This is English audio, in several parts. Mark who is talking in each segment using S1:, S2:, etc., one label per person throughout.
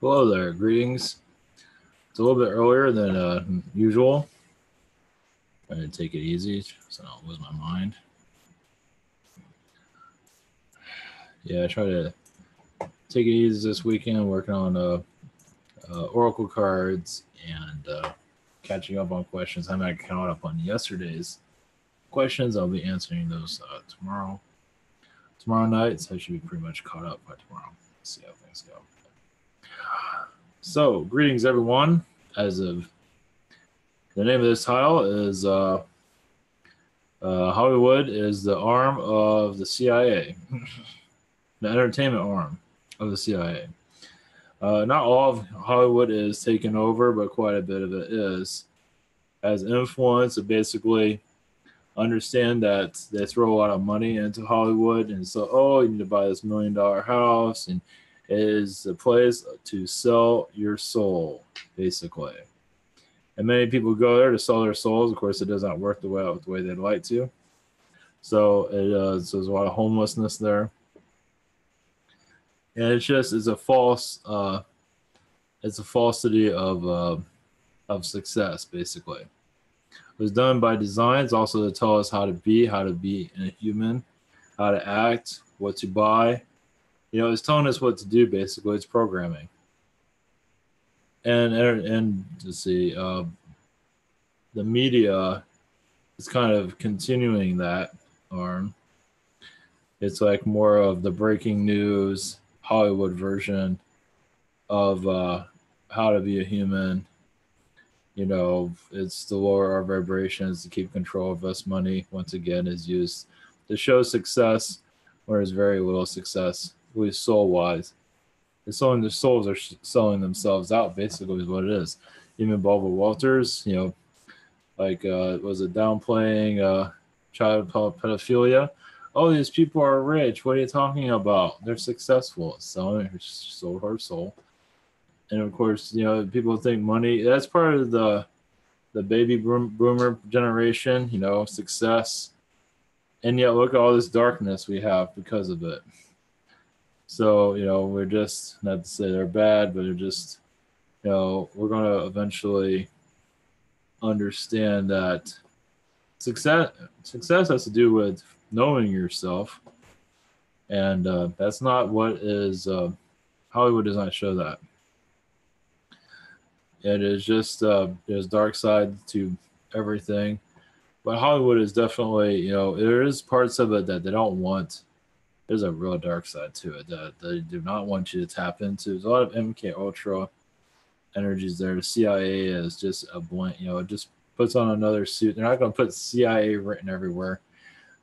S1: Hello there, greetings. It's a little bit earlier than usual. Trying to take it easy so I don't lose my mind. Yeah, I try to take it easy this weekend, working on Oracle cards and catching up on questions. I'm not caught up on yesterday's questions. I'll be answering those tomorrow night, so I should be pretty much caught up by tomorrow. Let's see how things go. So, greetings, everyone. As of the name of this title is Hollywood is the arm of the CIA, the entertainment arm of the CIA. Not all of Hollywood is taken over, but quite a bit of it is. As influence, it basically understand that they throw a lot of money into Hollywood, and so, oh, you need to buy this $1 million house, and it is a place to sell your soul, basically. And many people go there to sell their souls. Of course, it does not work the way they'd like to. So so there's a lot of homelessness there, and it's a falsity of success, basically. It was done by design. It's also to tell us how to be a human, how to act, what to buy. It's telling us what to do. Basically, it's programming. And to see, the media is kind of continuing that arm. It's like more of the breaking news Hollywood version of how to be a human. It's to lower our vibrations, to keep control of us. Money, once again, is used to show success where there's very little success, at least soul-wise. Their souls are selling themselves out, basically, is what it is. Even Barbara Walters, was it downplaying child pedophilia? Oh, these people are rich. What are you talking about? They're successful. Selling her soul. And of course, people think money. That's part of the baby boomer generation. Success, and yet look at all this darkness we have because of it. So we're just, not to say they're bad, but they're just, we're going to eventually understand that success has to do with knowing yourself, and that's not what is Hollywood does not show that. It is just there's dark side to everything, but Hollywood is definitely, there is parts of it that they don't want. There's a real dark side to it that they do not want you to tap into. There's a lot of MK Ultra energies there. The CIA is just a blank, it just puts on another suit. They're not going to put CIA written everywhere.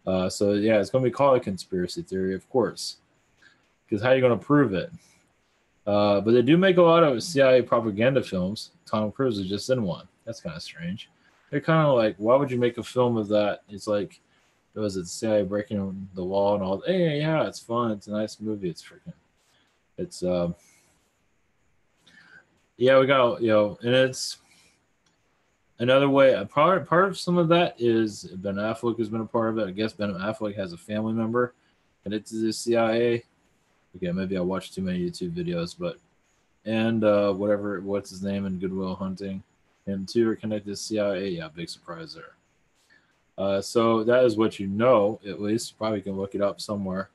S1: So yeah, it's going to be called a conspiracy theory, of course, because how are you going to prove it? But they do make a lot of CIA propaganda films. Tom Cruise is just in one. That's kind of strange. They're kind of like, why would you make a film of that? It's like, was it CIA breaking the wall and all? Hey, yeah, it's fun. It's a nice movie. It's yeah, we got, and it's another way. Part of some of that is Ben Affleck has been a part of it. I guess Ben Affleck has a family member connected to the CIA. Okay, maybe I watched too many YouTube videos, and what's his name in Good Will Hunting, him too are connected to CIA. Yeah, big surprise there. So that is what at least. You probably can look it up somewhere.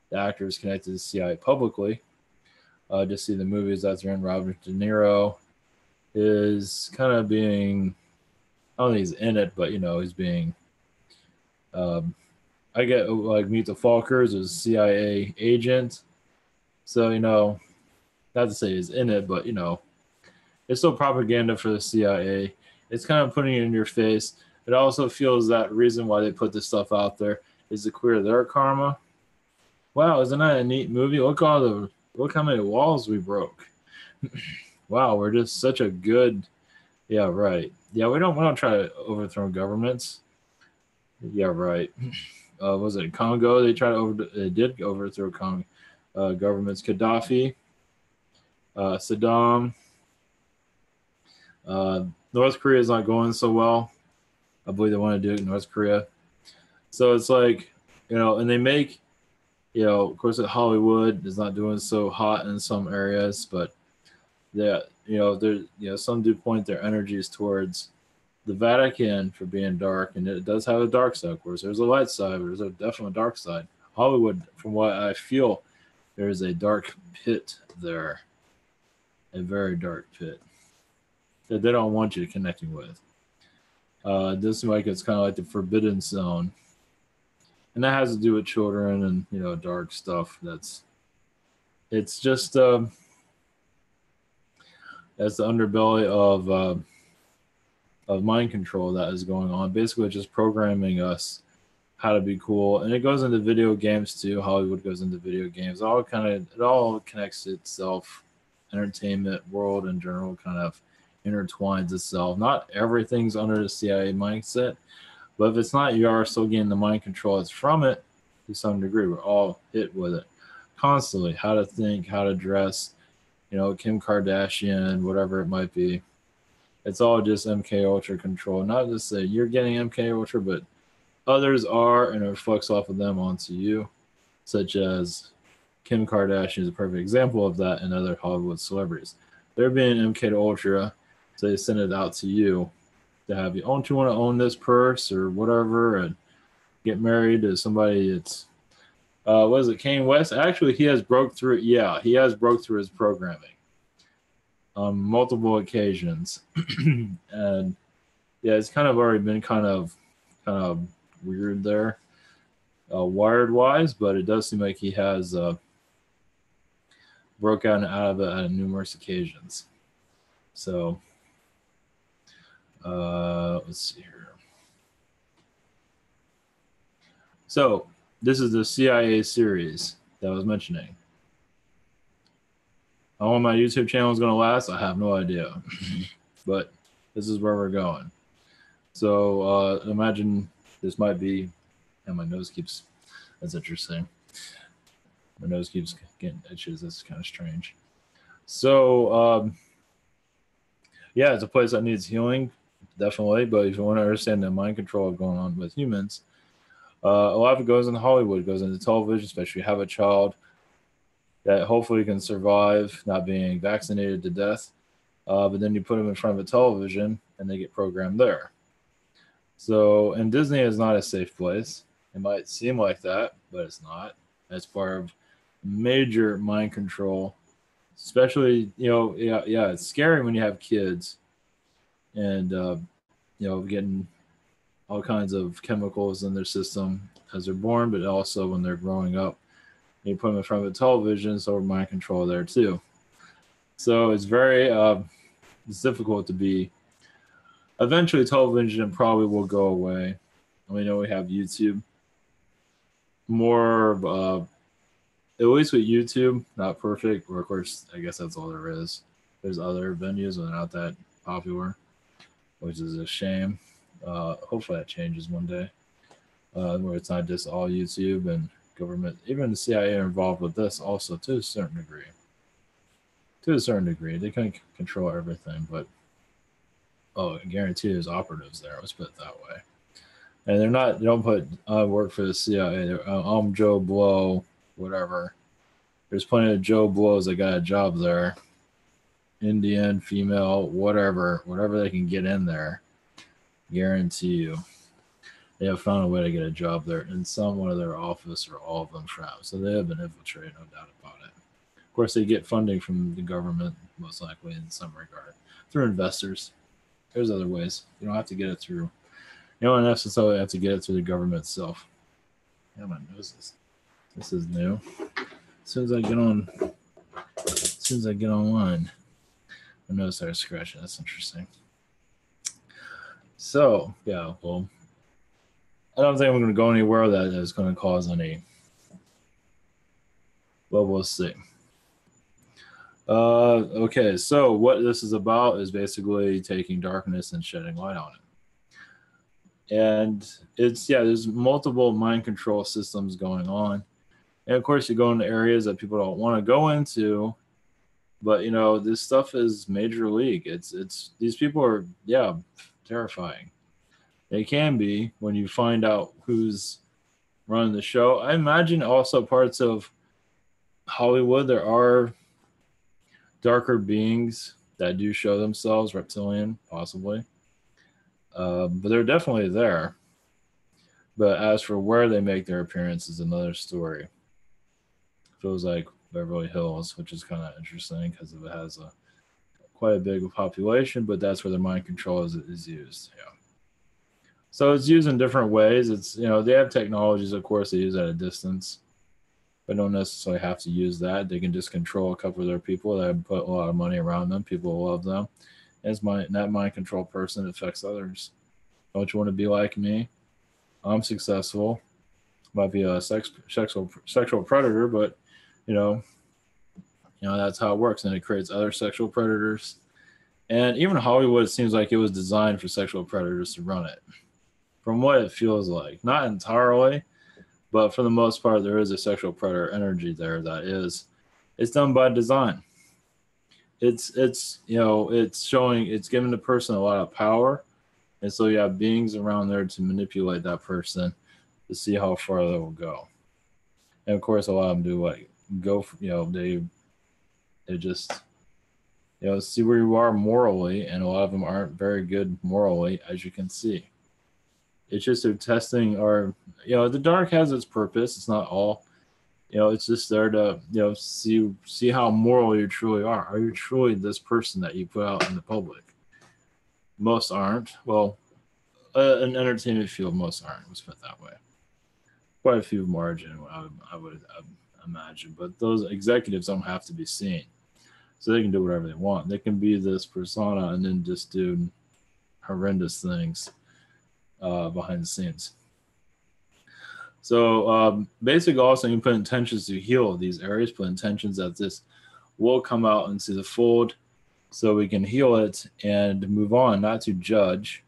S1: The actor is connected to CIA publicly. Just see the movies that they're in. Robert De Niro is kind of being, I don't think he's in it, but he's being. I get like Meet the Fockers is a CIA agent, so not to say he's in it, but it's still propaganda for the CIA. It's kind of putting it in your face. It also feels that reason why they put this stuff out there is to clear their karma. Wow, isn't that a neat movie? Look how many walls we broke. Wow, we're just such a good. Yeah, right. Yeah, we don't try to overthrow governments. Yeah, right. Was it Congo? They did overthrow governments. Gaddafi, Saddam. North Korea is not going so well. I believe they want to do it in North Korea. So it's like, and they make, of course, Hollywood is not doing so hot in some areas, but that, there, some do point their energies towards the Vatican for being dark, and it does have a dark side. Of course, there's a light side, but there's a definitely dark side. Hollywood, from what I feel, there is a dark pit there, a very dark pit that they don't want you connecting with. This like it's kind of like the forbidden zone, and that has to do with children and dark stuff. It's just that's the underbelly of mind control that is going on. Basically, just programming us how to be cool, and it goes into video games too. Hollywood goes into video games. It all connects itself. Entertainment world in general kind of intertwines itself. Not everything's under the CIA mindset, but if it's not, you are still getting the mind control. It's from it to some degree. We're all hit with it constantly. How to think, how to dress, Kim Kardashian, whatever it might be. It's all just MK Ultra control. Not just that you're getting MK Ultra, but others are, and it reflects off of them onto you, such as Kim Kardashian is a perfect example of that, and other Hollywood celebrities. They're being MK Ultra, so they send it out to you to have you. Don't you want to own this purse or whatever, and get married to somebody that's what is it, Kanye West? Actually, he has broke through. Yeah, he has broke through his programming on multiple occasions, and yeah, it's kind of already been kind of weird there, wired wise, but it does seem like he has broke out of it on numerous occasions. So let's see here. So this is the CIA series that I was mentioning. How long my YouTube channel is going to last, I have no idea. But this is where we're going. So imagine this might be, and my nose keeps, that's interesting. My nose keeps getting itches. That's kind of strange. So yeah, it's a place that needs healing, definitely. But if you want to understand the mind control going on with humans, a lot of it goes into Hollywood, goes into television, especially if you have a child that hopefully can survive not being vaccinated to death. But then you put them in front of a television and they get programmed there. So, and Disney is not a safe place. It might seem like that, but it's not. It's part of major mind control, especially, it's scary when you have kids and, getting all kinds of chemicals in their system as they're born, but also when they're growing up. You put them in front of a television, so mind control there too. So it's very, it's difficult to be. Eventually, television probably will go away. We know we have YouTube. More, at least with YouTube, not perfect. Or of course, I guess that's all there is. There's other venues that are not that popular, which is a shame. Hopefully that changes one day, where it's not just all YouTube and government. Even the CIA are involved with this also to a certain degree. To a certain degree, they can control everything, but I guarantee there's operatives there. Let's put it that way. And they're not. They don't put work for the CIA. I'm Joe Blow, whatever. There's plenty of Joe Blows that got a job there. Indian, female, whatever they can get in there. Guarantee you, they have found a way to get a job there in one of their office or all of them from. So they have been infiltrated, no doubt about it. Of course, they get funding from the government, most likely in some regard, through investors. There's other ways. You don't have to get it through. You don't necessarily have to get it through the government itself. Yeah, my nose this is new. As soon as I get online, my nose starts scratching. That's interesting. So yeah, well, I don't think I'm going to go anywhere that is going to cause any. Well, we'll see. Okay, so what this is about is basically taking darkness and shedding light on it. And there's multiple mind control systems going on. And of course, you go into areas that people don't want to go into. But, this stuff is major league. It's these people are, terrifying. They can be when you find out who's running the show. I imagine also parts of Hollywood, there are darker beings that do show themselves, reptilian, possibly. But they're definitely there. But as for where they make their appearance is another story. Feels like Beverly Hills, which is kind of interesting because it has a quite a big population, but that's where the mind control is used. Yeah. So it's used in different ways. It's, they have technologies, of course, they use at a distance, but don't necessarily have to use that. They can just control a couple of their people that put a lot of money around them. People love them. As that mind control person affects others. Don't you want to be like me? I'm successful. Might be a sexual predator, but you know, that's how it works, and it creates other sexual predators. And even Hollywood, it seems like it was designed for sexual predators to run it, from what it feels like. Not entirely, but for the most part, there is a sexual predator energy there. It's done by design. It's showing, it's giving the person a lot of power, and so you have beings around there to manipulate that person to see how far they will go. And of course, a lot of them do like go for, they just see where you are morally, and a lot of them aren't very good morally, as you can see. It's just they're testing, or the dark has its purpose. It's not all, it's just there to see how moral you truly are. Are you truly this person that you put out in the public? Most aren't. Well, an entertainment field, most aren't. Let's put it that way. Quite a few margin, I would imagine, but those executives don't have to be seen, so they can do whatever they want. They can be this persona and then just do horrendous things behind the scenes. So basically, also you put intentions to heal these areas. Put intentions that this will come out into the fold, so we can heal it and move on, not to judge.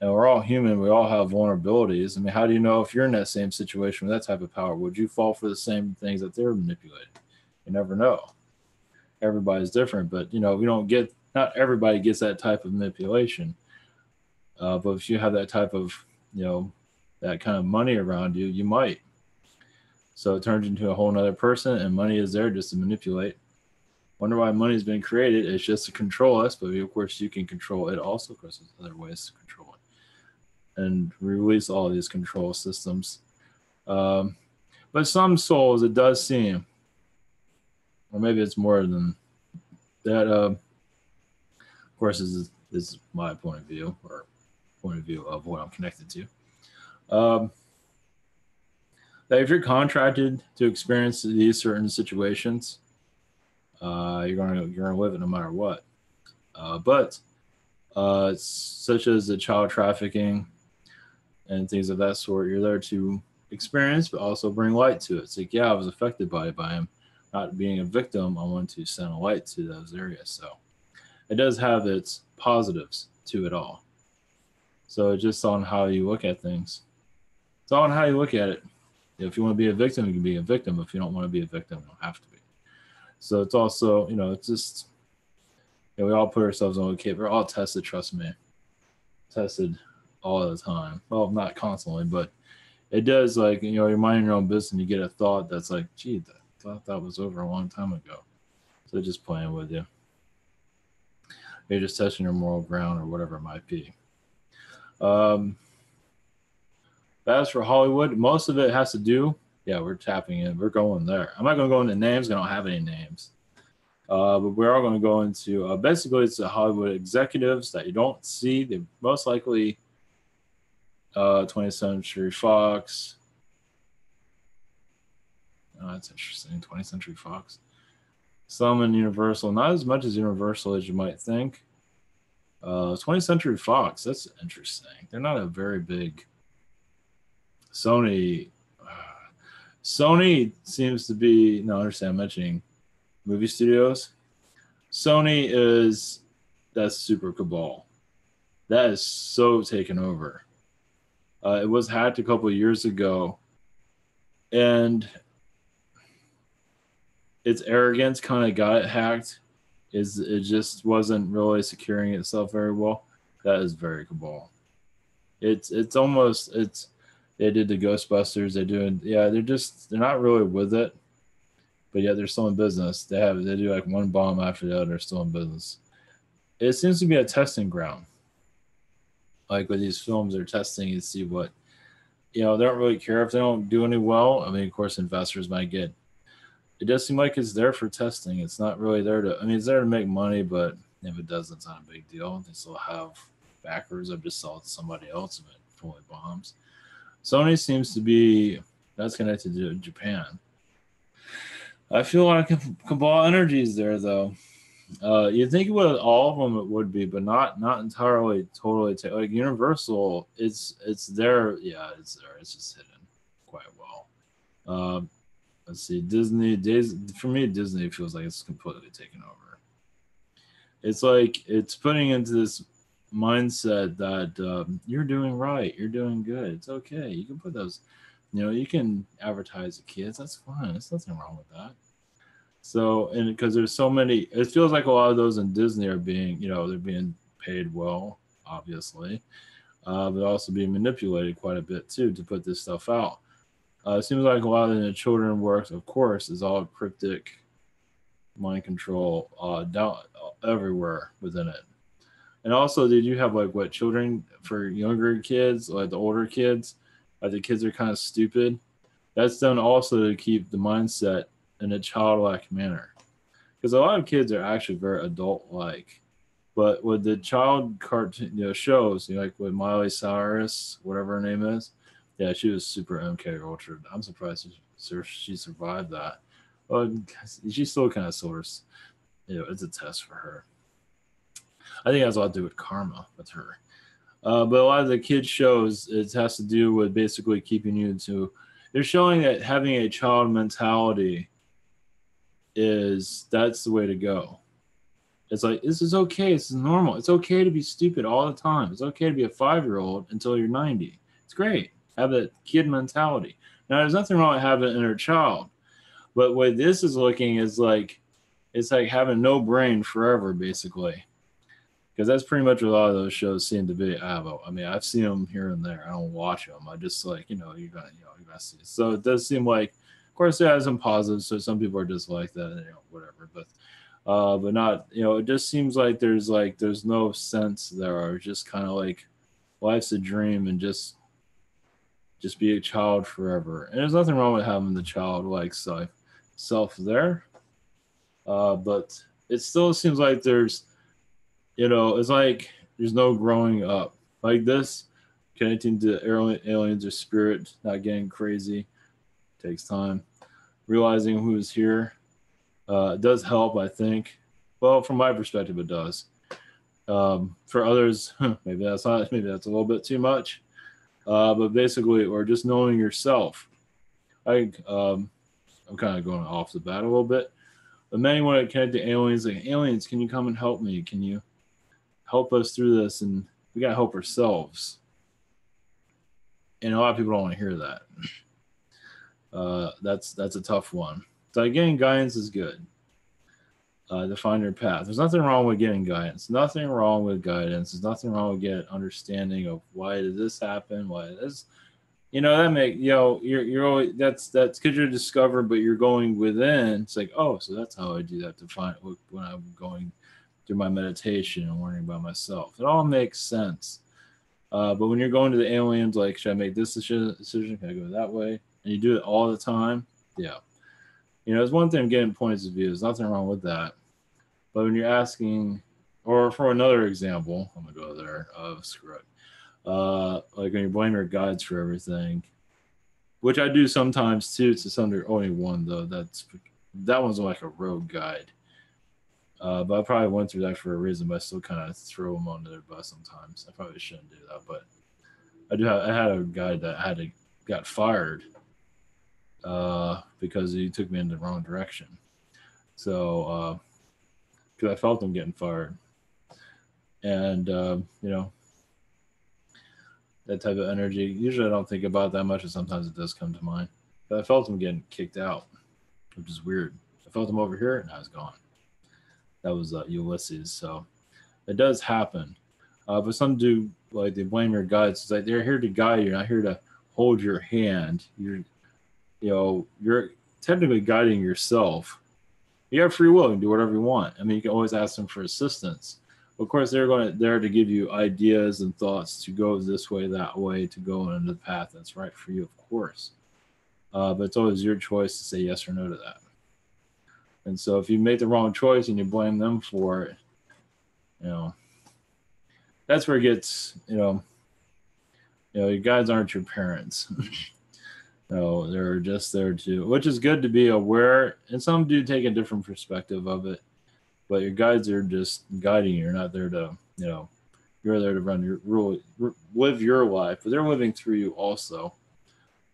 S1: And we're all human. We all have vulnerabilities. I mean, how do you know if you're in that same situation with that type of power? Would you fall for the same things that they're manipulating? You never know. Everybody's different, but not everybody gets that type of manipulation. But if you have that type of, that kind of money around you, you might. So it turns into a whole nother person, and money is there just to manipulate. Wonder why money's been created. It's just to control us, but of course you can control it also. Of course, there's other ways to control it and release all of these control systems. But some souls, it does seem, or maybe it's more than that. Of course, this is my point of view, or point of view of what I'm connected to. That if you're contracted to experience these certain situations, you're gonna live it no matter what. But such as the child trafficking and things of that sort, you're there to experience, but also bring light to it. It's like, yeah, I was affected by him. Not being a victim, I want to send a light to those areas. So it does have its positives to it all. So it's just on how you look at things. It's all on how you look at it. If you want to be a victim, you can be a victim. If you don't want to be a victim, you don't have to be. So it's also, it's just, we all put ourselves on a kit. We're all tested, trust me. Tested all the time. Well, not constantly, but it does, like, you're minding your own business and you get a thought that's like, gee, I thought that was over a long time ago. So just playing with you. You're just testing your moral ground or whatever it might be. As for Hollywood, most of it has to do, we're tapping in. We're going there. I'm not going to go into names. I don't have any names. But we're all going to go into, basically, it's the Hollywood executives that you don't see. They most likely 20th Century Fox. Oh, that's interesting. 20th Century Fox. Some in Universal, not as much as Universal as you might think. 20th Century Fox, that's interesting. They're not a very big. Sony seems to be, no, I understand, I'm mentioning movie studios. Sony that's super cabal. That is so taken over. It was hacked a couple of years ago, and its arrogance kind of got it hacked. It just wasn't really securing itself very well. That is very cabal. It's almost, they did the Ghostbusters. They're not really with it. but yet they're still in business. They do like one bomb after the other, they're still in business. It seems to be a testing ground. Like with these films, they're testing to see what, they don't really care if they don't do any well. I mean, of course, investors might get. It does seem like it's there for testing. It's not really there to. I mean, it's there to make money, but if it doesn't, it's not a big deal. They still have backers. I've just sold to somebody else if it fully bombs. Sony seems to be that's connected to Japan. I feel like Cabal Energy is there though. You'd think with all of them it would be, but not entirely totally. Like Universal, it's there. Yeah, it's there. It's just hidden quite well. Let's see, Disney. For me, Disney feels like it's completely taken over. It's like it's putting into this mindset that you're doing right, you're doing good. It's okay. You can put those. You can advertise to kids. That's fine. There's nothing wrong with that. So, and because there's so many, it feels like a lot of those in Disney are being, they're being paid well, obviously, but also being manipulated quite a bit too to put this stuff out. It seems like a lot of the children work, of course, is all cryptic mind control down everywhere within it. And also, did you have like what children for younger kids, like the older kids, like the kids are kind of stupid? That's done also to keep the mindset in a childlike manner, because a lot of kids are actually very adult-like, but with the child cartoon shows, like with Miley Cyrus, whatever her name is, yeah, she was super MK Ultra. I'm surprised she survived that. Well, she still kind of sort of, it's a test for her. I think it has a lot to do with karma with her. But a lot of the kids shows, it has to do with basically keeping you to. They're showing that having a child mentality that's the way to go. It's like, this is okay. This is normal. It's okay to be stupid all the time. It's okay to be a 5-year-old until you're 90. It's great. Have that kid mentality. Now, there's nothing wrong with having an inner child, but what this is looking is like, it's like having no brain forever, basically. Because that's pretty much what a lot of those shows seem to be. I mean, I've seen them here and there. I don't watch them. I just like, you're gonna see. So it does seem like, of course, it has some positives. So some people are just like that, whatever. But not, it just seems like there's no sense there. Or just kind of like life's a dream and just be a child forever. And there's nothing wrong with having the childlike self there. But it still seems like there's, it's like there's no growing up. Like this, connecting to aliens or spirit, not getting crazy, takes time. Realizing who's here does help, I think. Well, from my perspective, it does. For others, maybe that's not. Maybe that's a little bit too much. But basically, or just knowing yourself. I'm kind of going off the bat a little bit. But many want to connect to aliens. Like, aliens, can you come and help me? Can you help us through this? And we got to help ourselves. And a lot of people don't want to hear that. That's a tough one. So getting guidance is good. To find your path. There's nothing wrong with getting guidance. Nothing wrong with guidance. There's nothing wrong with getting understanding of why did this happen? Why this? That make you're always that's because you're discovered, but you're going within. It's like, oh, so that's how I do that to find when I'm going through my meditation and learning about myself. It all makes sense. But when you're going to the aliens, like, should I make this decision? Can I go that way? And you do it all the time. Yeah. It's one thing getting points of view. There's nothing wrong with that. But when you're asking, or for another example, I'm going to go there. Screw it. Like when you blame your guides for everything, which I do sometimes too. To some degree, only one though. That one's like a rogue guide. But I probably went through that for a reason. But I still kind of throw them under their bus sometimes. I probably shouldn't do that, but I had a guide that got fired because he took me in the wrong direction. So because I felt him getting fired, and that type of energy. Usually I don't think about that much, and sometimes it does come to mind. But I felt him getting kicked out, which is weird. I felt him over here, and now he's gone. That was Ulysses. So it does happen. But some do, like, they blame your guides. It's like they're here to guide you, not here to hold your hand. technically guiding yourself. You have free will and do whatever you want. I mean, you can always ask them for assistance. Of course, they're there to give you ideas and thoughts to go this way, that way, to go into the path that's right for you, of course. But it's always your choice to say yes or no to that. And so if you make the wrong choice and you blame them for it, that's where it gets, your guides aren't your parents. No, they're just there to, which is good to be aware. And some do take a different perspective of it, but your guides are just guiding you. You're not there to, you're there to live your life, but they're living through you also.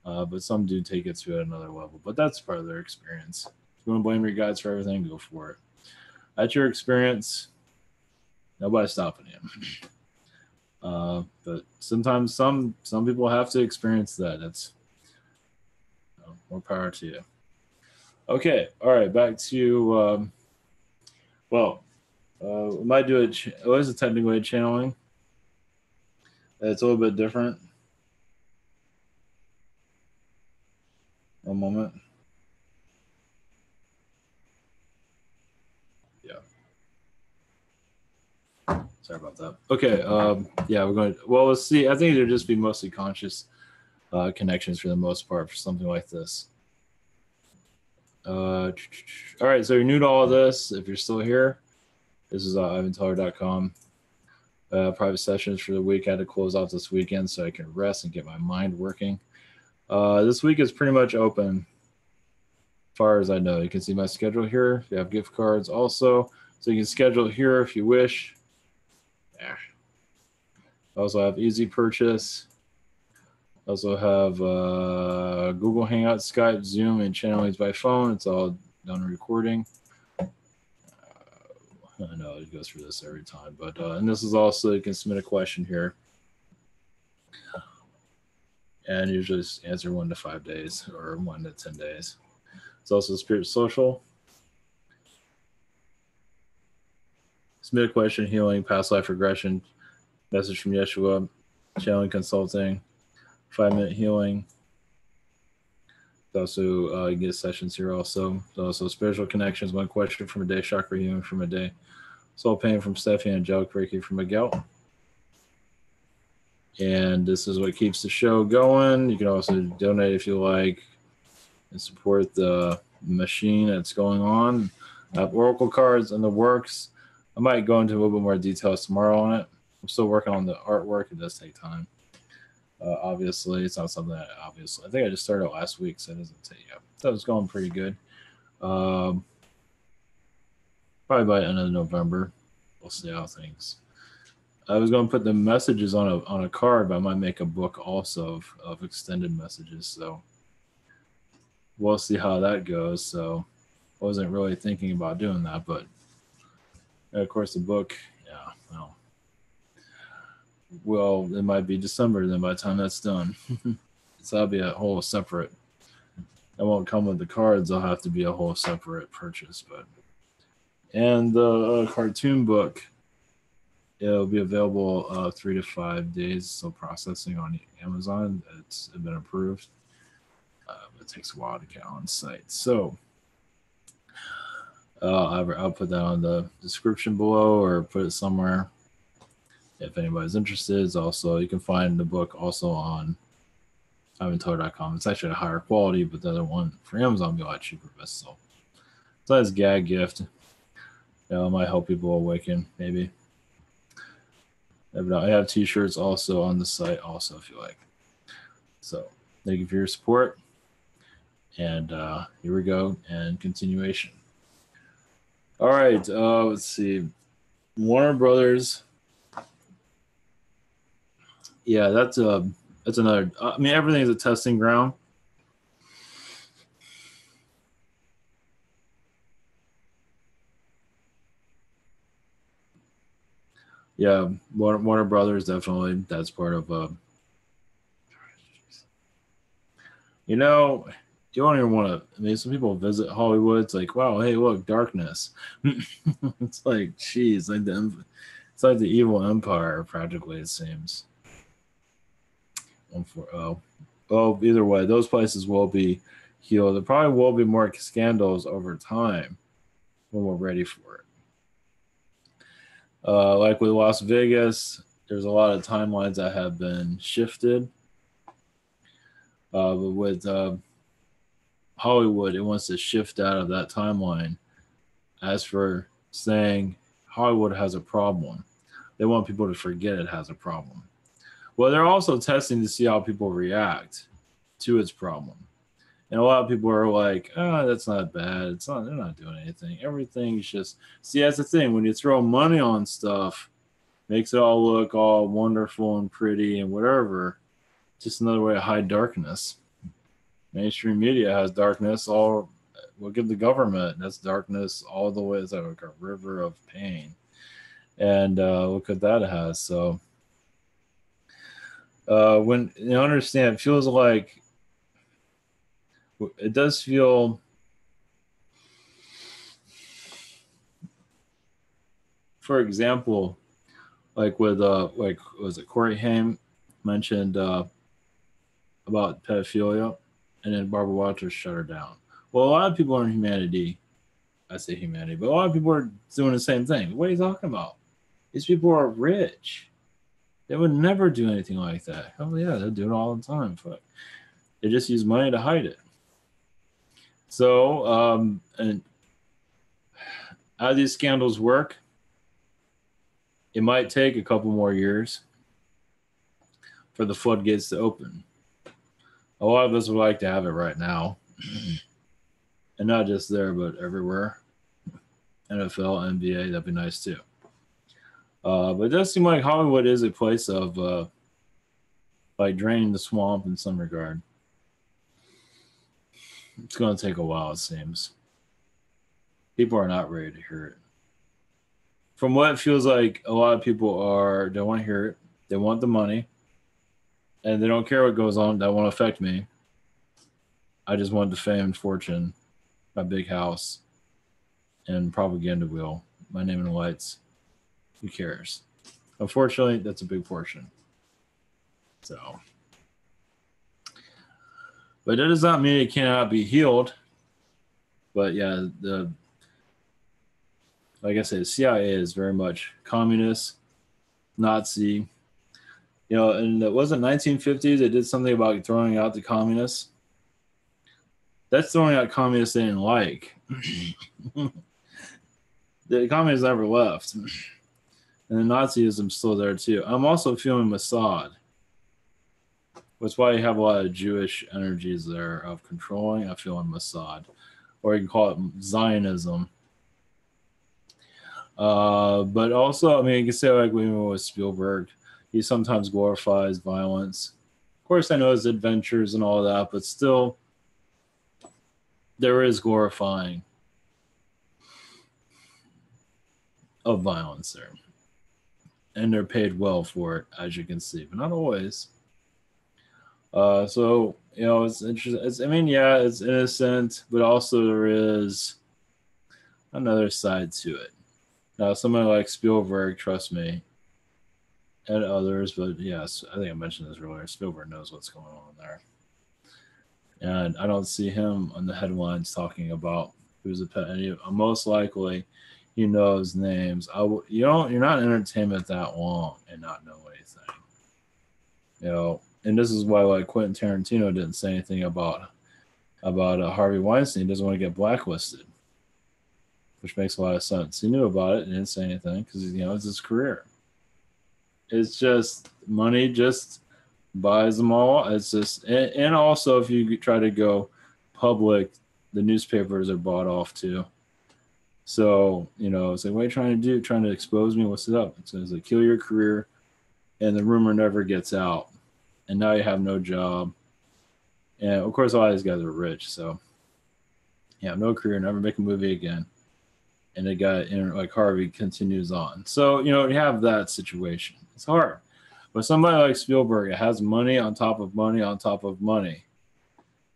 S1: But some do take it to another level, but that's part of their experience. If you want to blame your guides for everything, go for it. That's your experience. Nobody's stopping you. But sometimes some people have to experience that. That's more power to you. Okay, all right, back to we might do it. What is a technical channeling? It's a little bit different. One moment. Yeah. Sorry about that. Okay. Yeah, we're going to, well, let's see. I think it'll just be mostly conscious connections for the most part for something like this. All right. So you're new to all of this. If you're still here, this is ivanteller.com. Private sessions for the week. I had to close out this weekend so I can rest and get my mind working. This week is pretty much open as far as I know. You can see my schedule here. You have gift cards also. So you can schedule here if you wish. Yeah. I also have easy purchase. I also have Google Hangout, Skype, Zoom, and channelings by phone. It's all done recording. I know it goes through this every time, but and this is also, you can submit a question here. And usually just answer 1 to 5 days or 1 to 10 days. It's also Spirit Social. Submit a question, healing, past life regression, message from Yeshua, channeling consulting, 5-minute healing. Also, you get sessions here also. Also, spiritual connections, 1 question from a day, chakra healing from a day, soul pain from Stephanie, angelic Reiki from Miguel. And this is what keeps the show going. You can also donate if you like and support the machine that's going on. I have Oracle cards in the works. I might go into a little bit more details tomorrow on it. I'm still working on the artwork. It does take time. Obviously, it's not something that I think I just started last week, so it doesn't take, So it's going pretty good. Probably by the end of November. We'll see how things. I was going to put the messages on a card, but I might make a book also of extended messages. So we'll see how that goes. So I wasn't really thinking about doing that, but of course the book, well, it might be December then by the time that's done. So that'll be a whole separate. It won't come with the cards. I'll have to be a whole separate purchase, but. And the cartoon book, it'll be available 3 to 5 days. So processing on Amazon, it's been approved. It takes a while to get on site. So I'll put that on the description below or put it somewhere if anybody's interested. Also, you can find the book also on ivanteller.com. It's actually a higher quality, but the other one for Amazon will be a lot cheaper. So that's a gag gift. It might help people awaken, maybe. I have t-shirts also on the site also if you like. So thank you for your support. And here we go, and continuation. All right, let's see. Warner Brothers. Yeah, that's another. I mean, everything is a testing ground. Yeah, Warner Brothers, definitely. That's part of. You don't even want to. I mean, some people visit Hollywood. It's like, wow, hey, look, darkness. It's like, geez, it's like the evil empire, practically. It seems. Either way, those places will be healed. There probably will be more scandals over time when we're ready for it. Like with Las Vegas, there's a lot of timelines that have been shifted. But with Hollywood, it wants to shift out of that timeline. As for saying Hollywood has a problem, they want people to forget it has a problem. Well, they're also testing to see how people react to its problem. And a lot of people are like, oh, that's not bad. It's not, they're not doing anything. Everything's just, see, that's the thing. When you throw money on stuff, makes it all look all wonderful and pretty and whatever. Just another way to hide darkness. Mainstream media has darkness. All look at the government. That's darkness all the way. It's like a river of pain. And look at that it has. So when you understand, it feels like it does feel. For example, like with like was it Corey Haim mentioned about pedophilia, and then Barbara Walters shut her down. Well, a lot of people in humanity, I say humanity, but a lot of people are doing the same thing. What are you talking about? These people are rich. They would never do anything like that. Oh yeah, they do it all the time. Fuck. They just use money to hide it. So, and how these scandals work, it might take a couple more years for the floodgates to open. A lot of us would like to have it right now. And not just there, but everywhere. NFL, NBA, that'd be nice too. But it does seem like Hollywood is a place of like draining the swamp in some regard. It's going to take a while, it seems. People are not ready to hear it. From what it feels like, a lot of people don't want to hear it. They want the money. And they don't care what goes on. That won't affect me. I just want the fame and fortune, my big house, and propaganda wheel, my name in the lights. Who cares? Unfortunately, that's a big portion. So, but that does not mean it cannot be healed. But yeah, like I said, the CIA is very much communist, Nazi. You know, and it wasn't 1950s. They did something about throwing out the communists. That's throwing out communists they didn't like. The communists never left. And the Nazism's still there too. I'm also feeling Mossad. That's why you have a lot of Jewish energies there of controlling. I feel in Mossad. Or you can call it Zionism. But also, I mean, you can say like with Spielberg, he sometimes glorifies violence. Of course, I know his adventures and all that, but still, there is glorifying of violence there. And they're paid well for it, as you can see, but not always. So, you know, it's interesting. I mean, yeah, it's innocent, but also there is another side to it. Now, somebody like Spielberg, trust me, and others, but yes, I think I mentioned this earlier. Spielberg knows what's going on there. And I don't see him on the headlines talking about who's a pet. And most likely, he knows names. You're not in entertainment that long and not know anything. You know, and this is why like Quentin Tarantino didn't say anything about Harvey Weinstein. He doesn't want to get blacklisted, which makes a lot of sense. He knew about it and didn't say anything because it's his career. It's just money just buys them all. It's just and also if you try to go public, the newspapers are bought off too. So, it's like, what are you trying to do? Trying to expose me? What's it up? It's like kill your career and the rumor never gets out. And now you have no job. And of course, a lot of these guys are rich. So, yeah, no career, never make a movie again. And the guy, like Harvey, continues on. So, you have that situation. It's hard. But somebody like Spielberg, it has money on top of money on top of money.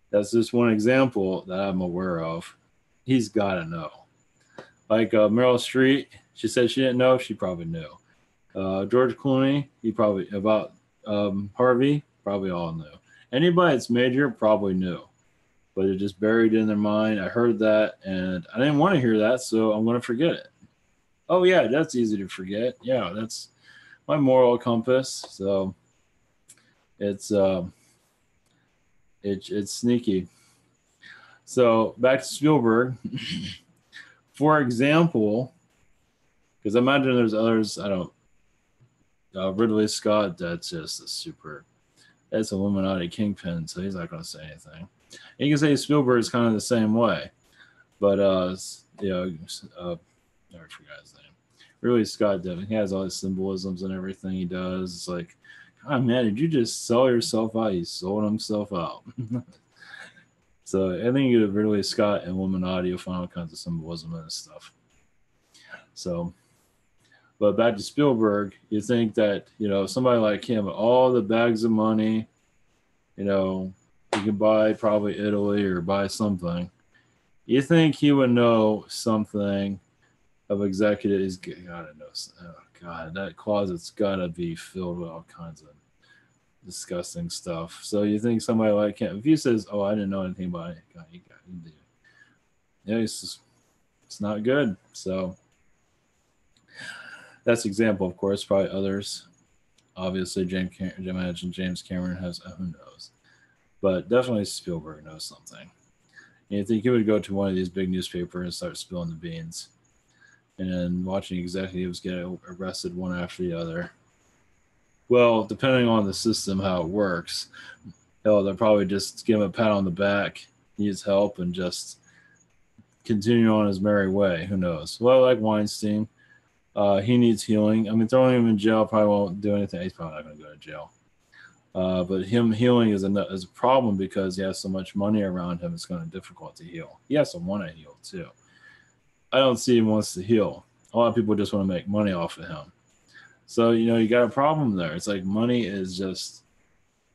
S1: That's just one example that I'm aware of. He's got to know. Like Meryl Streep, she said she didn't know. She probably knew. George Clooney, he probably, about Harvey, probably all knew. Anybody that's major probably knew. but it just buried in their mind. I heard that, and I didn't want to hear that, so I'm going to forget it. Oh yeah, that's easy to forget. Yeah, that's my moral compass. So it's it's sneaky. So back to Spielberg, for example, because I imagine there's others. I don't. Ridley Scott, that's just a super. That's Illuminati kingpin, so he's not going to say anything. And you can say Spielberg is kind of the same way, but you know, I forgot his name. Ridley Scott, Devin, he has all his symbolisms and everything he does. It's like, God, man, did you just sell yourself out? He sold himself out. So I think you get Ridley Scott and Illuminati, you'll find all kinds of symbolism and stuff. So, but back to Spielberg, you think that, you know, somebody like him, all the bags of money, you know, he can buy probably Italy or buy something. You think he would know something of executives? Gotta know. Oh God, that closet's gotta be filled with all kinds of disgusting stuff. So you think somebody like him, if he says, "Oh, I didn't know anything about it," God, yeah, it's not good. So that's example, of course. Probably others. Obviously, imagine James Cameron has who knows, but definitely Spielberg knows something. And you think he would go to one of these big newspapers and start spilling the beans, and watching executives get arrested one after the other. Well, depending on the system, how it works, hell, they'll probably just give him a pat on the back, needs help, and just continue on his merry way. Who knows? Well, like Weinstein, he needs healing. I mean, throwing him in jail probably won't do anything. He's probably not going to go to jail. But him healing is a problem because he has so much money around him. It's going to be difficult to heal. He has to want to heal too. I don't see him wants to heal. A lot of people just want to make money off of him. So you know you got a problem there. It's like money is just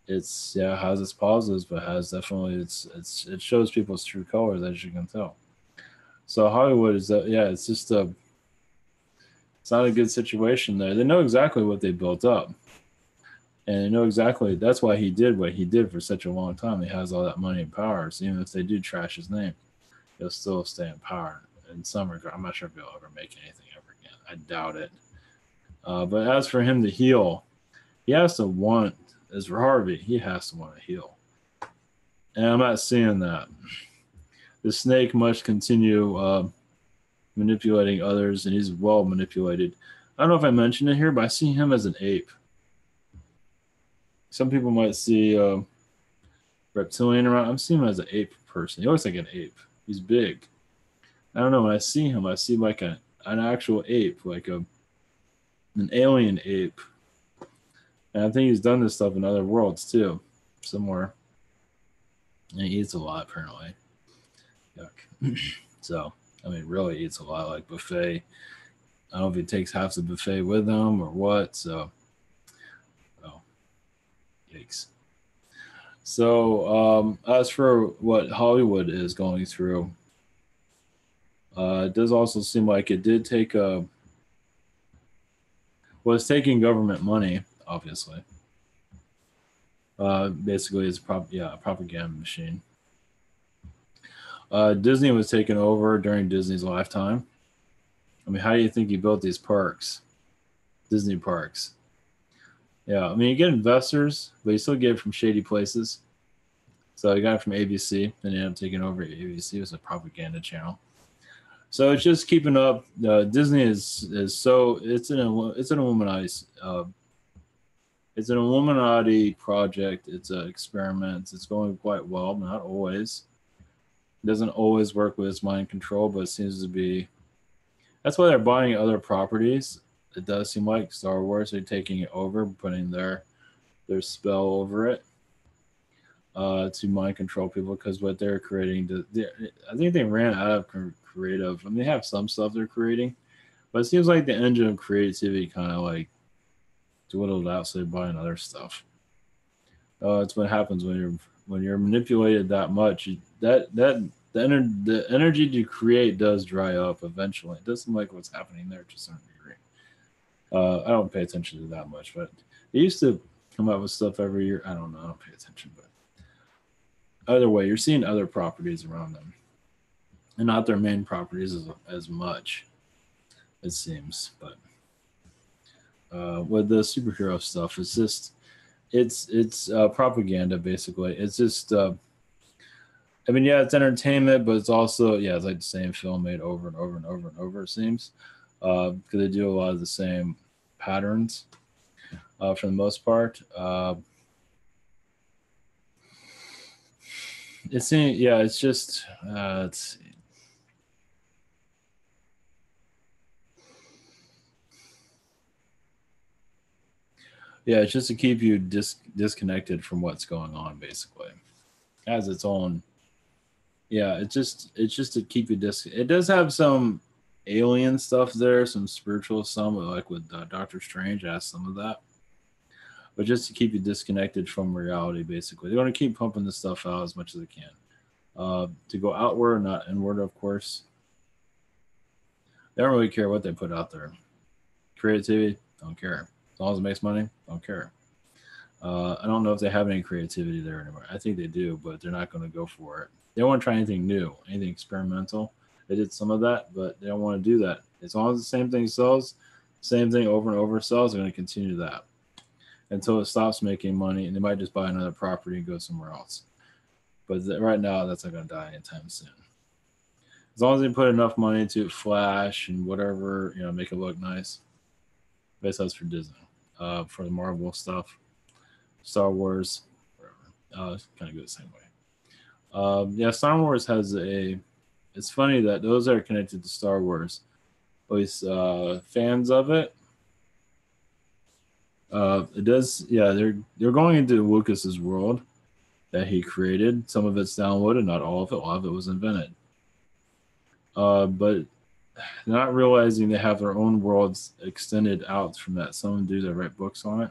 S1: it's has its positives, but has definitely it shows people's true colors as you can tell. So Hollywood is that it's just it's not a good situation there. They know exactly what they built up. And they know exactly that's why he did what he did for such a long time. He has all that money and power. So even if they do trash his name, he'll still stay in power. In some regard, I'm not sure if he'll ever make anything ever again. I doubt it. But as for him to heal, he has to want, as for Harvey, he has to want to heal. And I'm not seeing that. The snake must continue manipulating others, and he's well manipulated. I don't know if I mentioned it here, but I see him as an ape. Some people might see reptilian around. I'm seeing him as an ape person. He looks like an ape. He's big. I don't know. When I see him, I see like an actual ape, like an alien ape. And I think he's done this stuff in other worlds too, somewhere. And he eats a lot, apparently. Yuck. So, I mean, really eats a lot, like buffet. I don't know if he takes half the buffet with him or what. So, oh, yikes. So, as for what Hollywood is going through, it does also seem like it did take it's taking government money, obviously. Basically, it's a propaganda machine. Disney was taken over during Disney's lifetime. I mean, how do you think he built these parks? Disney parks. Yeah, I mean, you get investors, but you still get it from shady places. So you got it from ABC, and they ended up taking over ABC. It was a propaganda channel. So it's just keeping up. Disney is so it's an Illuminati it's an Illuminati project. It's an experiment. It's going quite well, not always. It doesn't always work with its mind control, but it seems to be. That's why they're buying other properties. It does seem like Star Wars. They're taking it over, putting their spell over it to mind control people because what they're creating. I think they ran out of creative. I mean, they have some stuff they're creating, but it seems like the engine of creativity kind of like dwindled out, so they're buying other stuff. It's what happens when you're manipulated that much. The energy to create does dry up eventually. It doesn't like what's happening there to a certain degree. I don't pay attention to that much, but they used to come out with stuff every year. I don't know. I don't pay attention, but either way, you're seeing other properties around them, and not their main properties as much, it seems. But with the superhero stuff, it's just it's propaganda basically. It's just I mean, yeah, it's entertainment, but it's also yeah, it's like the same film made over and over and over and over. It seems because they do a lot of the same patterns for the most part. It's yeah, it's just it's yeah, it's just to keep you disconnected from what's going on, basically. It has its own yeah. It's just to keep you It does have some alien stuff there, some spiritual, some like with Doctor Strange has some of that, but just to keep you disconnected from reality. Basically, they're going to keep pumping this stuff out as much as they can. To go outward, not inward, of course. They don't really care what they put out there. Creativity, don't care. As long as it makes money, don't care. I don't know if they have any creativity there anymore. I think they do, but they're not going to go for it. They don't want to try anything new, anything experimental. They did some of that, but they don't want to do that. As long as the same thing sells, same thing over and over sells, they're going to continue that until it stops making money, and they might just buy another property and go somewhere else. But right now, that's not going to die anytime soon. As long as they put enough money to Flash and whatever, make it look nice. Best that's for Disney. For the Marvel stuff, Star Wars, whatever. It's kind of go the same way. Yeah, Star Wars has a. It's funny that those are connected to Star Wars. At least fans of it. It does. Yeah, they're going into Lucas's world that he created. Some of it's downloaded, not all of it. A lot of it was invented. But not realizing they have their own worlds extended out from that. Some do that write books on it.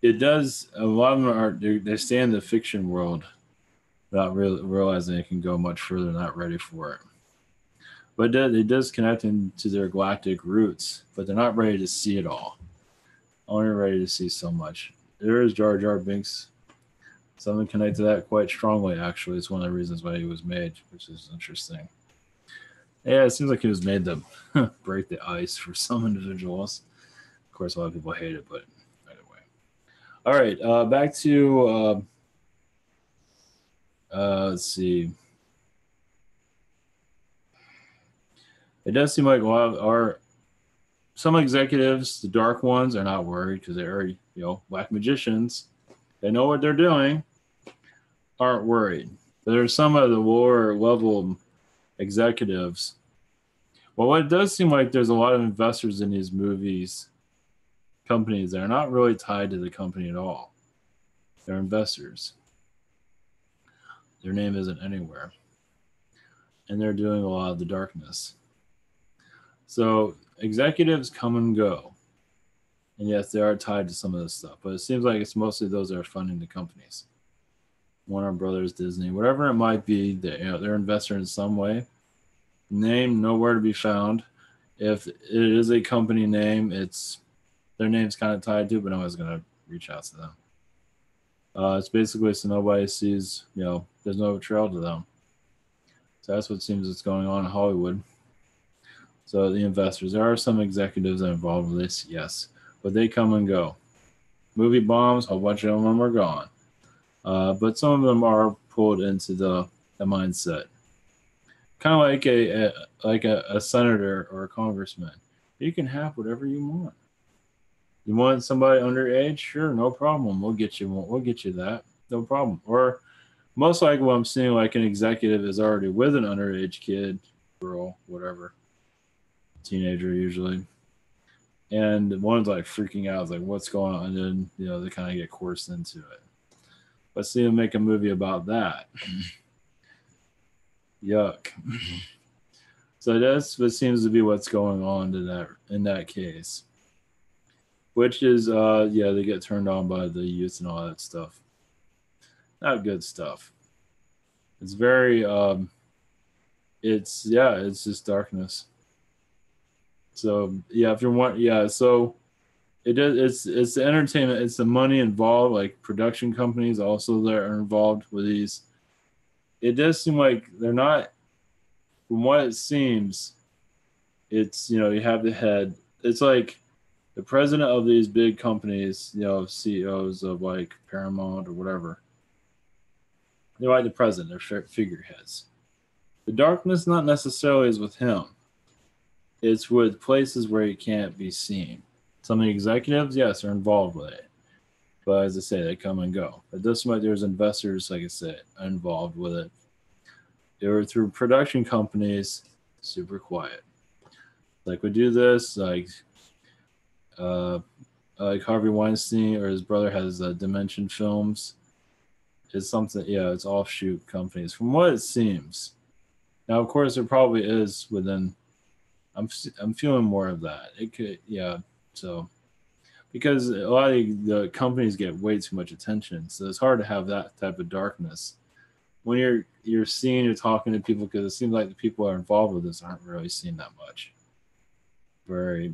S1: It does. A lot of them are they stay in the fiction world without really realizing it can go much further. Not ready for it. But it does connect into their galactic roots, but they're not ready to see it all. Only ready to see so much. There is Jar Jar Binks. Something connected to that quite strongly, actually. It's one of the reasons why he was made, which is interesting. Yeah, it seems like he was made to break the ice for some individuals. Of course, a lot of people hate it, but anyway. All right, back to let's see. It does seem like a lot of our some executives, the dark ones, are not worried because they're already, black magicians. They know what they're doing, aren't worried. But there's some of the lower level executives. Well, it does seem like there's a lot of investors in these movies, companies that are not really tied to the company at all. They're investors. Their name isn't anywhere. And they're doing a lot of the darkness. So executives come and go. And yes, they are tied to some of this stuff, but it seems like it's mostly those that are funding the companies. Warner Brothers, Disney, whatever it might be, they're investor in some way. Name nowhere to be found. If it is a company name, it's their name's kind of tied to it, but no one's going to reach out to them. It's basically so nobody sees, there's no trail to them. So that's what seems is going on in Hollywood. So the investors, there are some executives that are involved with this, yes, but they come and go. Movie bombs, a whole bunch of them are gone. But some of them are pulled into the mindset. Kind of like a senator or a congressman. You can have whatever you want. You want somebody underage? Sure, no problem. We'll get you that. No problem. Or most likely what I'm seeing, like an executive is already with an underage kid, girl, whatever, teenager usually. And one's like freaking out, like what's going on? And then, they kind of get coerced into it. Let's see them make a movie about that. Yuck. So that's what seems to be what's going on in that case. Which is they get turned on by the youth and all that stuff. Not good stuff. It's very it's just darkness. So yeah, if you want, so It does. It's the entertainment. It's the money involved. Like production companies also that are involved with these. It does seem like they're not. From what it seems, it's you have the head. It's like the president of these big companies. CEOs of like Paramount or whatever. They're like the president. They're figureheads. The darkness not necessarily is with him. It's with places where he can't be seen. Some of the executives, yes, are involved with it. But as I say, they come and go. It does seem like there's investors, like I said, involved with it. They were through production companies, super quiet. Like we do this, uh, like Harvey Weinstein or his brother has Dimension Films. It's something, yeah, it's offshoot companies. From what it seems, now of course there probably is within. I'm feeling more of that. It could, yeah. So because a lot of the companies get way too much attention, so it's hard to have that type of darkness when you're seeing or talking to people, because it seems like the people who are involved with this aren't really seen that much. Very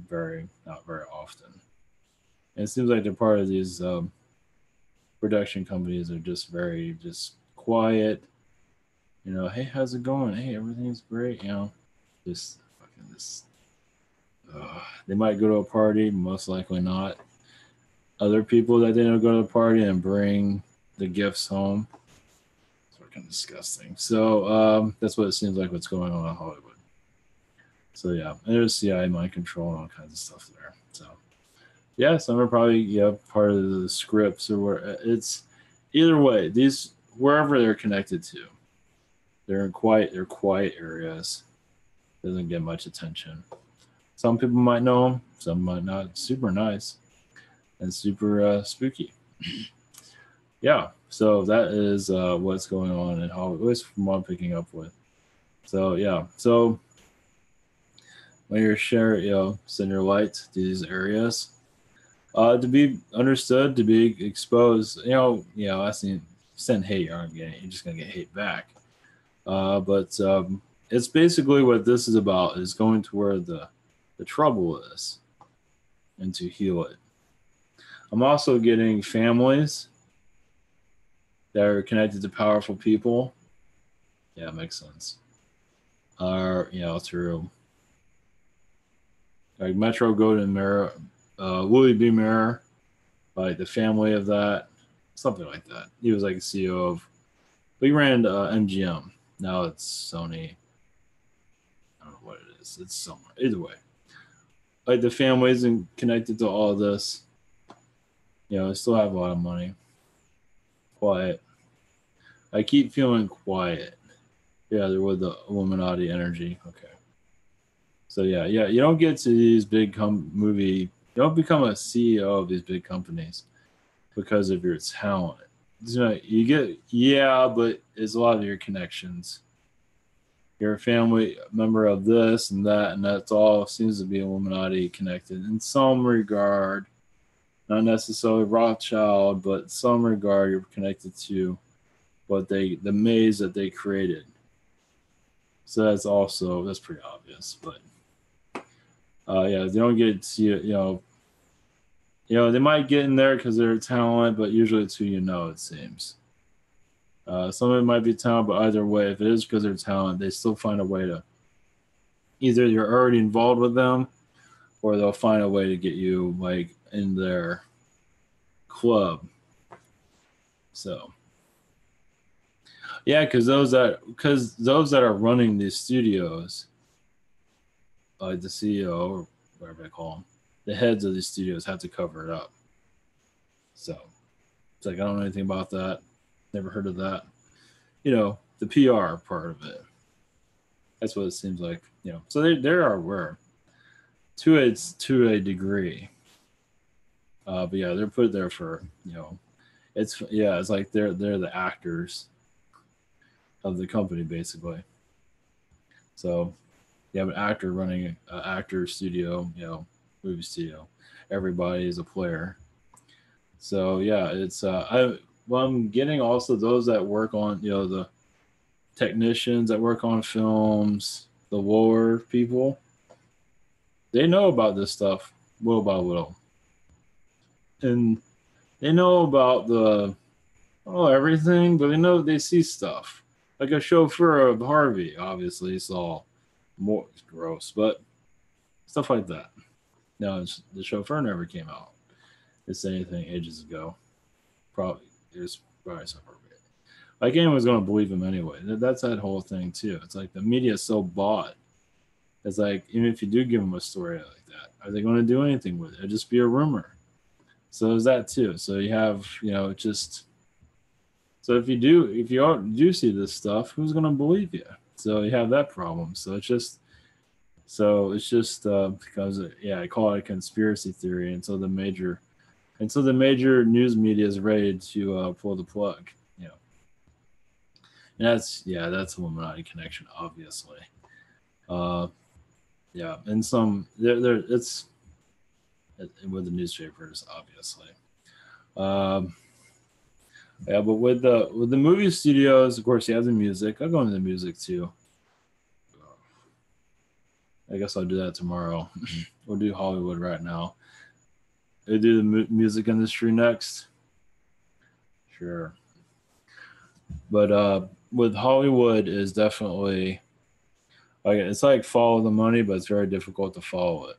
S1: not very often. And it seems like they're part of these production companies are just very just quiet. Hey, how's it going? Hey, everything's great. Just fucking this. They might go to a party, most likely not. Other people that they don't go to the party and bring the gifts home. It's fucking disgusting. So that's what it seems like what's going on in Hollywood. So yeah, and there's CIA mind control and all kinds of stuff there. So yeah, some are probably part of the scripts or where it's either way. These wherever they're connected to, they're quiet areas. Doesn't get much attention. Some people might know them, some might not. Super nice and super spooky. Yeah, so that is what's going on in Hollywood, at least from what I'm picking up with. So yeah, so when you're sharing, send your light to these areas, to be understood, to be exposed. I seen send hate, you aren't getting, you're just gonna get hate back. But it's basically what this is about: is going to where the trouble is, and to heal it. I'm also getting families that are connected to powerful people. Yeah, it makes sense. Are through like Metro Golden Mirror, Willie B. Mirror, like the family of that, something like that. He was like a CEO of. He ran MGM. Now it's Sony. I don't know what it is. It's somewhere. Either way, like the family isn't connected to all of this. They still have a lot of money. Quiet. I keep feeling quiet. Yeah, they're with the Illuminati energy. Okay. So yeah, you don't get to these big movie. You don't become a CEO of these big companies because of your talent. You get, but it's a lot of your connections. You're a family member of this and that, and that's all seems to be Illuminati connected in some regard. Not necessarily Rothschild, but some regard you're connected to the maze that they created. So that's pretty obvious. But they don't get to they might get in there because they're talent, but usually it's who it seems. Some of it might be talent, but either way, if it is because they're talent, they still find a way to either you're already involved with them, or they'll find a way to get you like in their club. So yeah, because those that are running these studios, like the CEO or whatever they call them, the heads of these studios have to cover it up. So it's like I don't know anything about that. Never heard of that. The PR part of it. That's what it seems like. So they are aware to a degree. But yeah, they're put there for it's like they're the actors of the company basically. So you have an actor running an actor studio, movie studio. Everybody is a player. So yeah, it's I'm getting also those that work on the technicians that work on films, the lore people. They know about this stuff little by little. and they know about everything, but they see stuff. Like a chauffeur of Harvey, obviously saw more gross, but stuff like that. No, the chauffeur never came out. It said anything ages ago. Probably it was probably so appropriate. Like anyone's going to believe him anyway. That's that whole thing too. It's like the media is so bought. It's like even if you do give them a story like that, are they going to do anything with it? It'll just be a rumor. So there's that too. So you have just so if you do see this stuff, who's going to believe you? So you have that problem. So it's just because I call it a conspiracy theory, and so the major news media is ready to pull the plug. And that's a Illuminati connection, obviously. Uh, yeah, and some it's with the newspapers, obviously. Um, yeah, but with the movie studios, of course, you have the music. I'll go into the music too. I guess I'll do that tomorrow. We'll do Hollywood right now. They do the music industry next. Sure, but with Hollywood is definitely like it's like follow the money, but it's very difficult to follow it.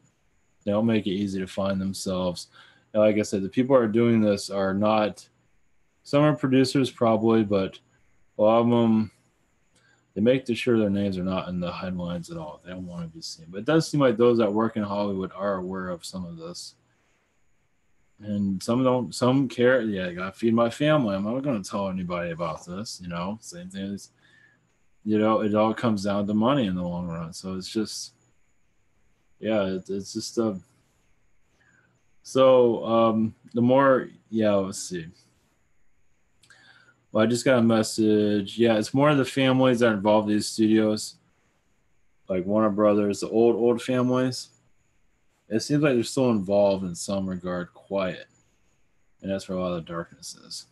S1: They don't make it easy to find themselves. And like I said, the people who are doing this are not. Some are producers probably, but a lot of them they make sure their names are not in the headlines at all. They don't want to be seen. But it does seem like those that work in Hollywood are aware of some of this. And some don't. Some care. Yeah, I gotta feed my family. I'm not going to tell anybody about this. Same thing as it all comes down to money in the long run. So it's just, yeah, it's just the more, yeah, let's see. Well, I just got a message. Yeah, it's more of the families that are involved in these studios, like Warner Brothers, the old families. It seems like they're still involved in some regard, quiet, and that's where a lot of the darkness is.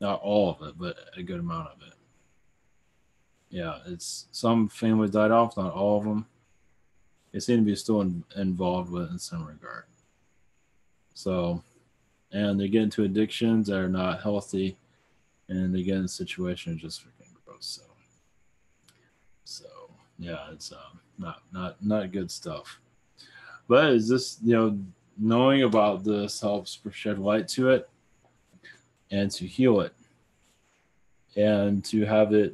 S1: Not all of it, but a good amount of it. Yeah, it's some families died off, not all of them. They seem to be still involved with it in some regard. So, and they get into addictions that are not healthy, and they get in situations just freaking gross. So yeah, it's not good stuff. But it's just knowing about this helps shed light to it and to heal it and to have it.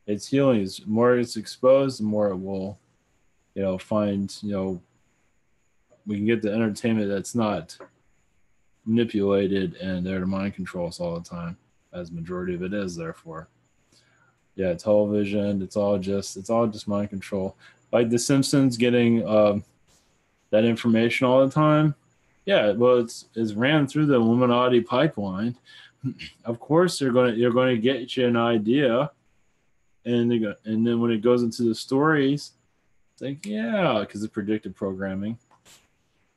S1: It's healing. The more it's exposed, the more it will find we can get the entertainment that's not manipulated and there to mind control us all the time, as majority of it is. Therefore, yeah, television. It's all just mind control. Like The Simpsons getting that information all the time. Yeah, well, it's ran through the Illuminati pipeline. Of course, you're going to get you an idea, and then when it goes into the stories, it's like yeah, because it's predictive programming.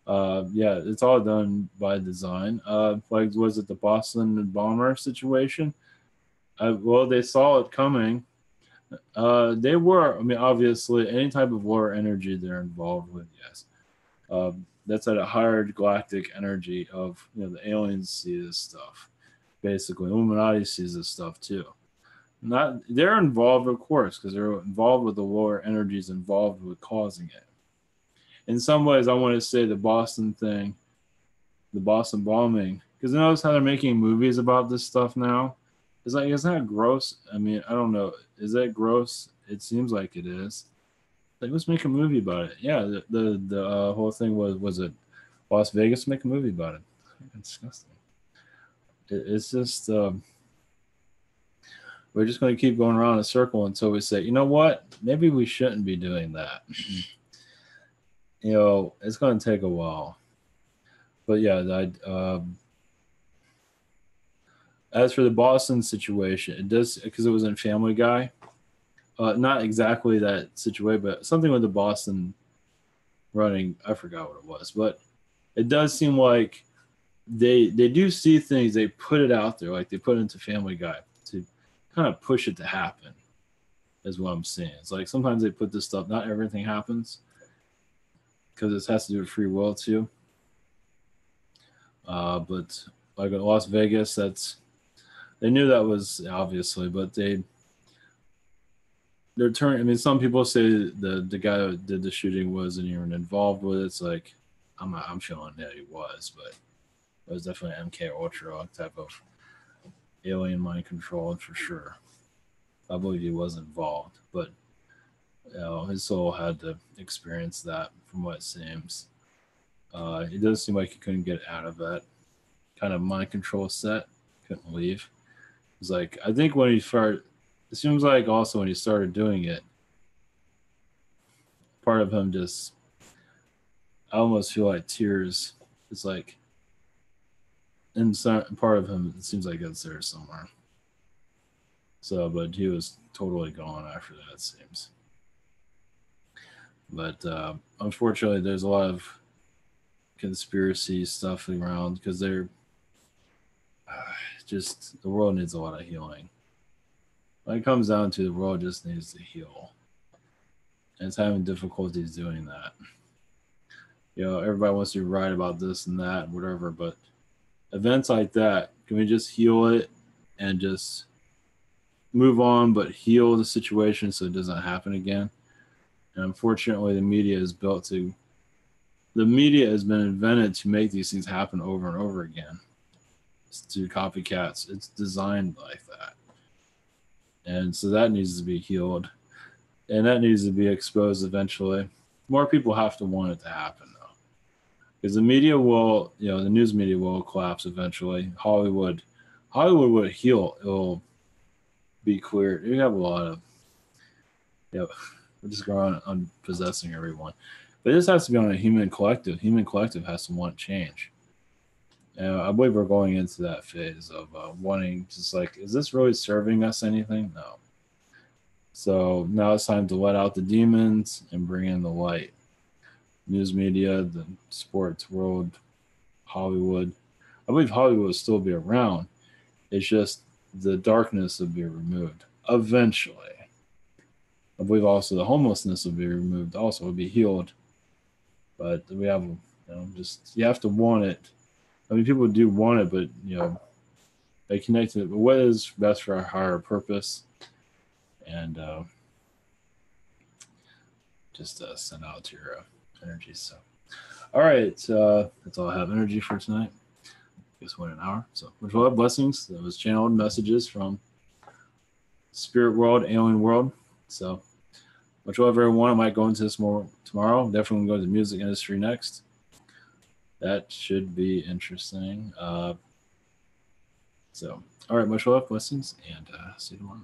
S1: Yeah, it's all done by design. Like was it the Boston bomber situation? Well, they saw it coming. They were. I mean, obviously, any type of lower energy they're involved with. Yes, that's at a higher galactic energy of the aliens see this stuff. Basically, Illuminati sees this stuff too. Not they're involved, of course, because they're involved with the lower energies involved with causing it. In some ways, I want to say the Boston thing, the Boston bombing, because notice how they're making movies about this stuff now. It's like, is that gross? I mean, I don't know. Is that gross? It seems like it is. Like, let's make a movie about it. Yeah, the whole thing was it Las Vegas make a movie about it. It's disgusting. It's just we're just going to keep going around in a circle until we say, you know what? Maybe we shouldn't be doing that. It's going to take a while. But yeah, as for the Boston situation, it does because it was in Family Guy. Not exactly that situation, but something with the Boston running. I forgot what it was, but it does seem like they do see things. They put it out there, like they put it into Family Guy to kind of push it to happen. Is what I'm saying. It's like sometimes they put this stuff. Not everything happens because it has to do with free will too. But like in Las Vegas, they knew that was obviously, but they're turning. I mean, some people say the guy that did the shooting wasn't even involved with it. It's like I'm feeling that he was, but it was definitely MK Ultra type of alien mind control for sure. I believe he was involved, but his soul had to experience that from what it seems. It does seem like he couldn't get out of that kind of mind control set. Couldn't leave. It's like I think when he started, it seems like also when he started doing it, part of him just I almost feel like tears. It's like in some part of him, it seems like it's there somewhere. So, but he was totally gone after that. It seems. But unfortunately, there's a lot of conspiracy stuff around because they're just the world needs a lot of healing. When it comes down to the world, just needs to heal, and it's having difficulties doing that. Everybody wants to write about this and that, whatever, but events like that, can we just heal it and just move on, but heal the situation so it doesn't happen again? And unfortunately, the media has been invented to make these things happen over and over again. It's to copycats. It's designed like that. And so that needs to be healed. And that needs to be exposed eventually. More people have to want it to happen, though. Because the media will, the news media will collapse eventually. Hollywood would heal. It will be clear. You have a lot of, we're just going on possessing everyone. But this has to be on a human collective. Human collective has to want change. I believe we're going into that phase of wanting, just like, is this really serving us anything? No. So now it's time to let out the demons and bring in the light. News media, the sports world, Hollywood. I believe Hollywood will still be around. It's just the darkness will be removed eventually. I believe also the homelessness will be removed, also will be healed. But we have, just you have to want it. I mean, people do want it, but they connect to it. But what is best for our higher purpose? And just send out your energy. So, all right, that's all I have energy for tonight. Guess what, an hour. So, much love, blessings. That was channeled messages from spirit world, alien world. So, much love, everyone. I might go into this more tomorrow. Definitely going to go to the music industry next. That should be interesting. So, all right, much love, blessings, and see you tomorrow.